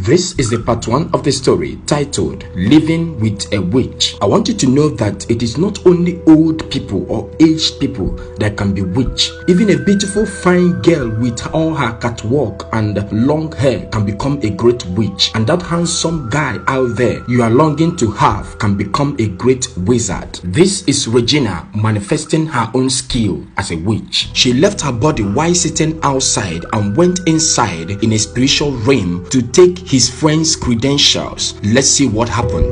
This is the part 1 of the story titled Living with a Witch. I want you to know that it is not only old people or aged people that can be witch. Even a beautiful fine girl with all her catwalk and long hair can become a great witch. And that handsome guy out there you are longing to have can become a great wizard. This is Regina manifesting her own skill as a witch. She left her body while sitting outside and went inside in a spiritual realm to take his friend's credentials. Let's see what happened.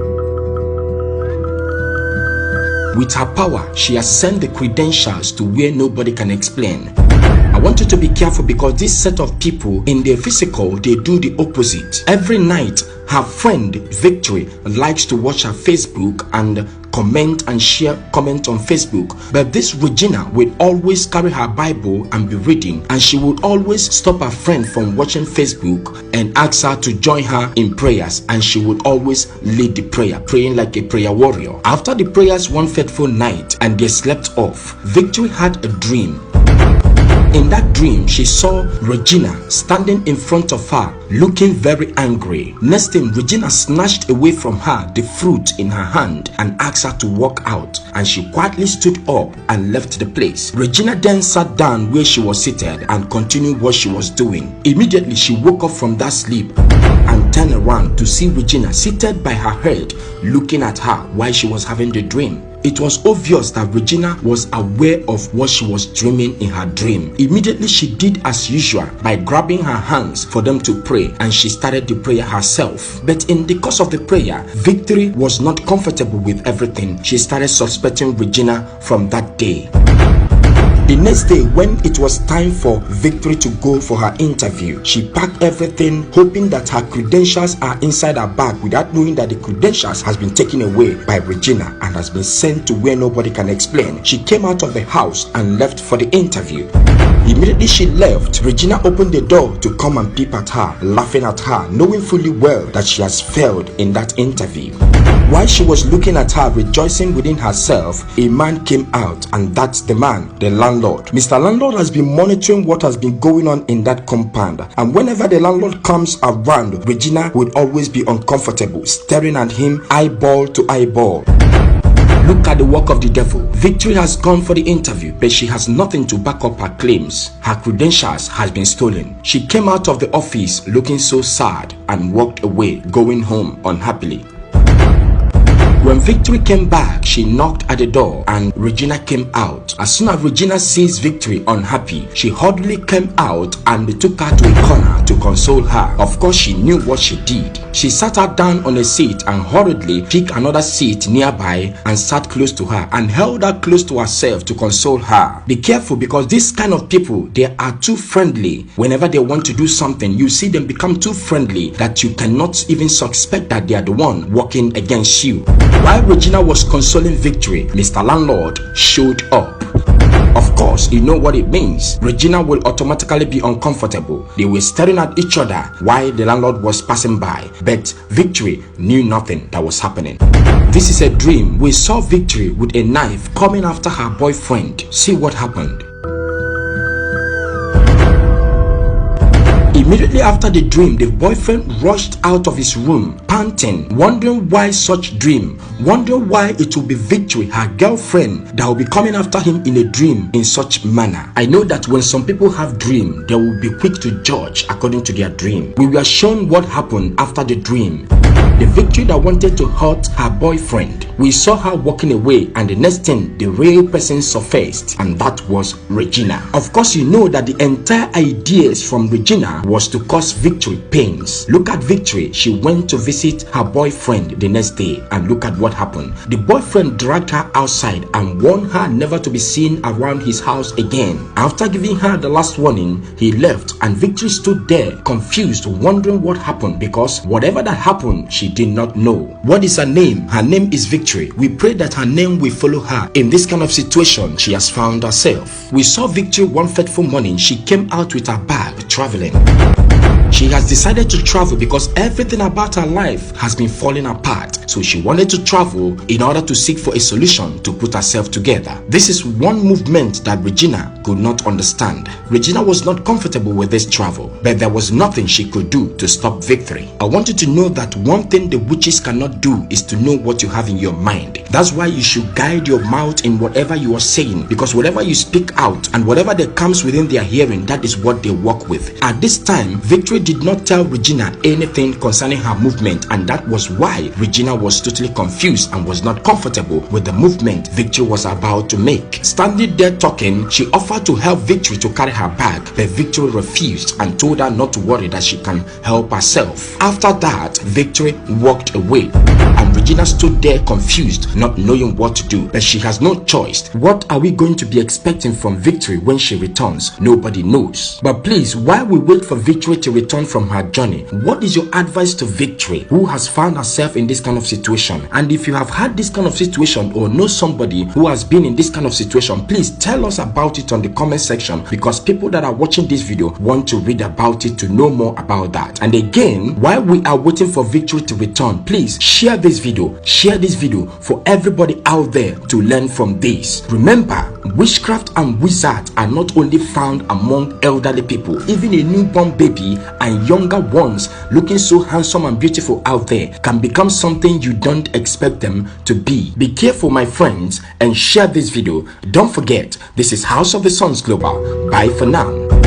With her power, she has sent the credentials to where nobody can explain. I want you to be careful because this set of people in their physical, they do the opposite. Every night, her friend Victory likes to watch her Facebook and comment and share comments on Facebook, but this Regina will always carry her Bible and be reading, and she will always stop her friend from watching Facebook and ask her to join her in prayers, and she would always lead the prayer, praying like a prayer warrior. After the prayers one fateful night and they slept off, Victory had a dream. In that dream, she saw Regina standing in front of her, looking very angry. Next thing, Regina snatched away from her the fruit in her hand and asked her to walk out, and she quietly stood up and left the place. Regina then sat down where she was seated and continued what she was doing. Immediately, she woke up from that sleep and turned around to see Regina seated by her head, looking at her while she was having the dream. It was obvious that Regina was aware of what she was dreaming in her dream. Immediately, she did as usual by grabbing her hands for them to pray, and she started the prayer herself. But in the course of the prayer, Victory was not comfortable with everything. She started suspecting Regina from that day. The next day, when it was time for Victory to go for her interview, she packed everything, hoping that her credentials are inside her bag, without knowing that the credentials has been taken away by Regina and has been sent to where nobody can explain. She came out of the house and left for the interview. Immediately she left, Regina opened the door to come and peep at her, laughing at her, knowing fully well that she has failed in that interview. While she was looking at her, rejoicing within herself, a man came out, and that's the man, the landlord. Mr. Landlord has been monitoring what has been going on in that compound, and whenever the landlord comes around, Regina would always be uncomfortable, staring at him eyeball to eyeball. Look at the work of the devil. Victory has gone for the interview, but she has nothing to back up her claims. Her credentials has been stolen. She came out of the office looking so sad and walked away, going home unhappily. When Victory came back, she knocked at the door and Regina came out. As soon as Regina sees Victory unhappy, she hurriedly came out and took her to a corner to console her. Of course, she knew what she did. She sat her down on a seat and hurriedly picked another seat nearby and sat close to her and held her close to herself to console her. Be careful, because this kind of people, they are too friendly. Whenever they want to do something, you see them become too friendly that you cannot even suspect that they are the one working against you. While Regina was consoling Victory, Mr. Landlord showed up. Of course, you know what it means. Regina will automatically be uncomfortable. They were staring at each other while the landlord was passing by, but Victory knew nothing that was happening. This is a dream. We saw Victory with a knife coming after her boyfriend. See what happened. Immediately after the dream, the boyfriend rushed out of his room, panting, wondering why such dream, wondering why it will be Victory, her girlfriend, that will be coming after him in a dream in such manner. I know that when some people have dream, they will be quick to judge according to their dream. We were shown what happened after the dream. The Victory that wanted to hurt her boyfriend, we saw her walking away, and the next thing, the real person surfaced, and that was Regina. Of course, you know that the entire ideas from Regina was to cause Victory pains. Look at Victory. She went to visit her boyfriend the next day, and look at what happened. The boyfriend dragged her outside and warned her never to be seen around his house again. After giving her the last warning, he left, and Victory stood there confused, wondering what happened, because whatever that happened, she did not know. What is her name? Her name is Victory. We pray that her name will follow her in this kind of situation she has found herself. We saw Victory one fateful morning. She came out with her bag traveling. She has decided to travel because everything about her life has been falling apart. So she wanted to travel in order to seek for a solution to put herself together. This is one movement that Regina could not understand. Regina was not comfortable with this travel, but there was nothing she could do to stop Victory. I want you to know that one thing the witches cannot do is to know what you have in your mind. That's why you should guide your mouth in whatever you are saying, because whatever you speak out and whatever that comes within their hearing, that is what they work with. At this time, Victory did not tell Regina anything concerning her movement, and that was why Regina was totally confused and was not comfortable with the movement Victory was about to make. Standing there talking, she offered to help Victory to carry her bag, but Victory refused and told her not to worry, that she can help herself. After that, Victory walked away and Regina stood there confused, not knowing what to do, but she has no choice. What are we going to be expecting from Victory when she returns? Nobody knows. But please, while we wait for Victory to return from her journey, what is your advice to Victory, who has found herself in this kind of situation? And if you have had this kind of situation or know somebody who has been in this kind of situation, please tell us about it on the comment section, because people that are watching this video want to read about it, to know more about that. And again, while we are waiting for Victory to return, please share this video for everybody out there to learn from this. Remember, witchcraft and wizards are not only found among elderly people. Even a newborn baby and younger ones looking so handsome and beautiful out there can become something you don't expect them to be. Be careful, my friends, and share this video. Don't forget, this is House of the Suns Global. Bye for now.